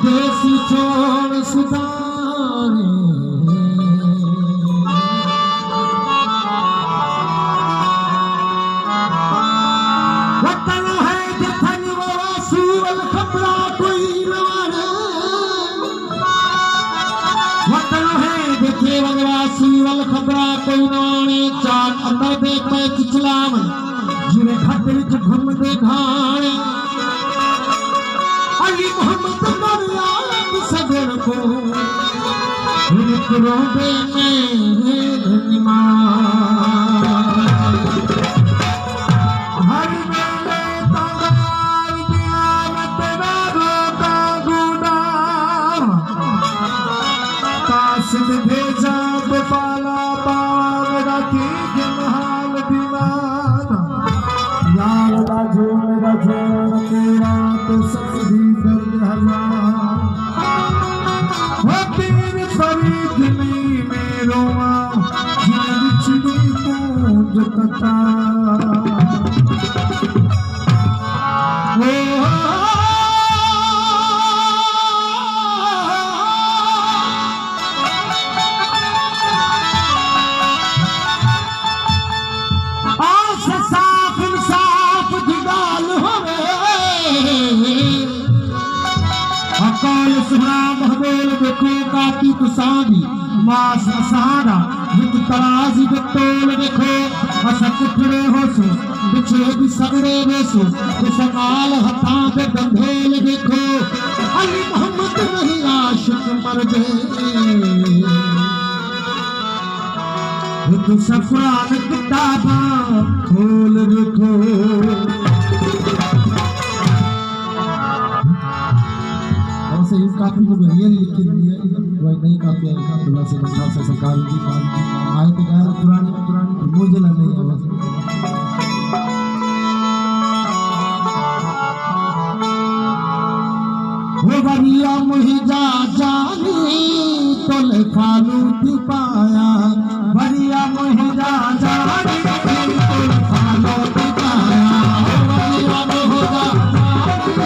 देसी छोड़ सुधारे वतन है जथन वो सूरल खपरा कोई नवारे वतन है देखे वगवा सूरल खपरा कोई नवाने चार अंदर देख पे चिचलाम जिने घट विच घुम दे घाणे अली मोहम्मद सगन को रोबे में हर मेले तगार दिया मैं तेरा रोता गुना कासिद भेजा बेपाला पावा मेरा ठीक महाल दीवाना यार राजो मेरा जोर तेरा तो सभी दर्द हजार मास सहारा विच तराजी के तोल देखो असा कुठड़े होसो बिछे भी सगड़े वेसो संगाल हथा के गंधेल देखो अली मोहम्मद नहीं आशिक मर गए तू सफरान किताबा खोल देखो ऐसे इस काफी को बढ़िया लिख के दिया वही नहीं काफी अल्लाह से बंदा से सरकार की आयत गाय पुरानी मुझे लग नहीं आवाज वो बरिया मुहिजा जानी तो ले खालू दी पाया बरिया मुहिजा जानी तो ले खालू दी पाया बरिया मुहिजा जानी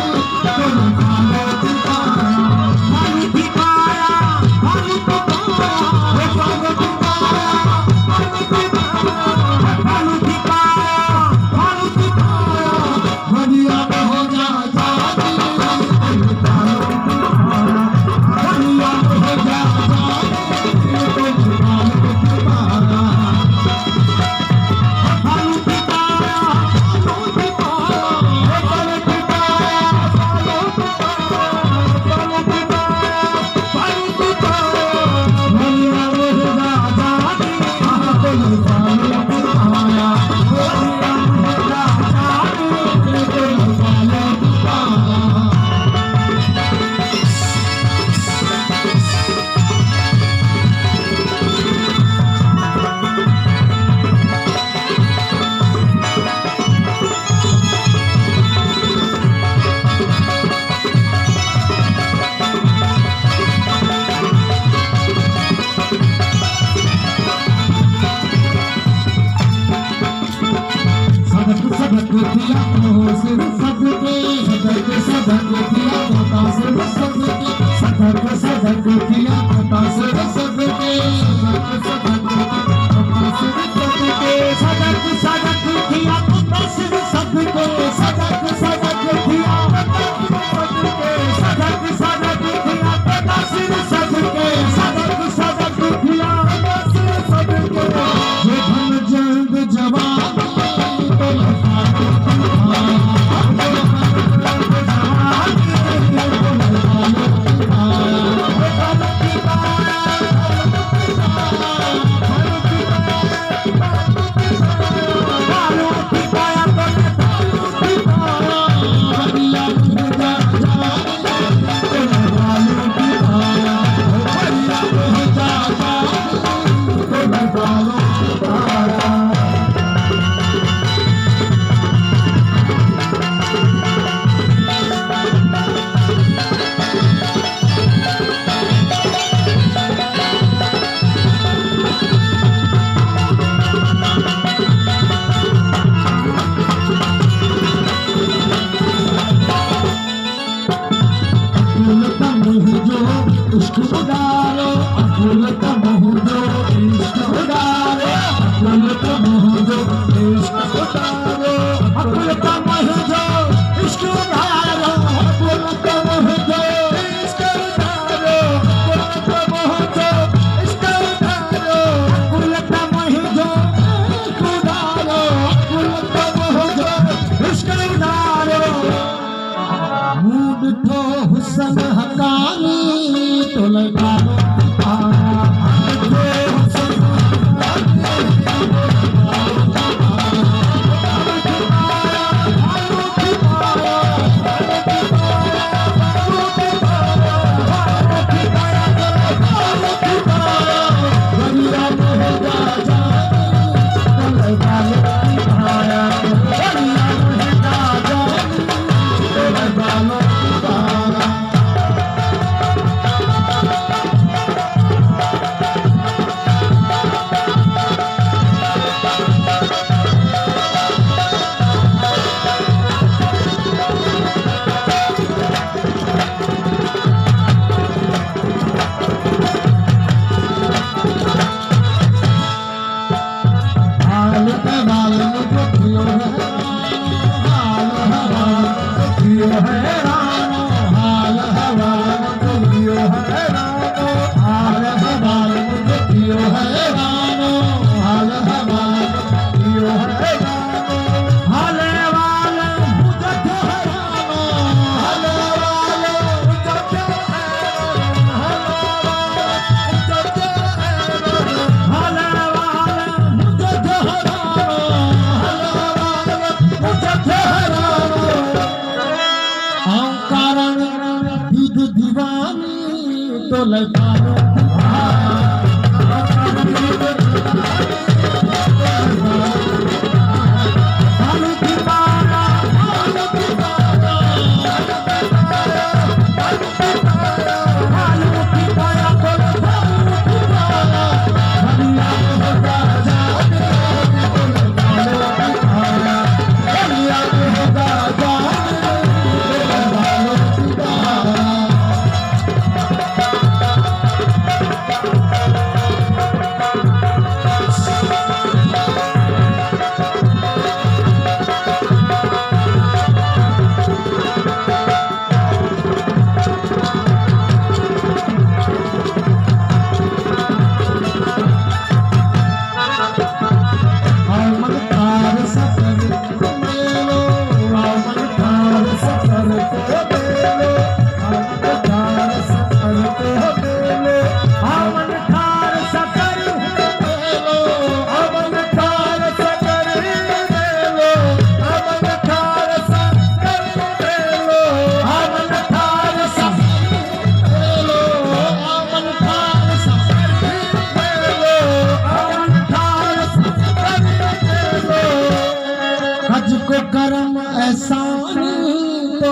तो ले खालू दी पाया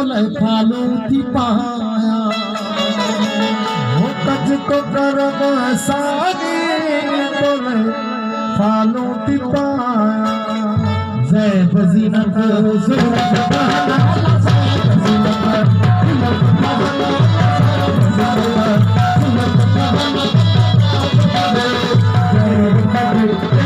तोले फालू थी पाया वो कज तो करम सानी तोले फालू थी पाया ज़ैब ज़ीनत ज़ूरत बहना ज़ैब ज़ीनत ज़ूरत बहना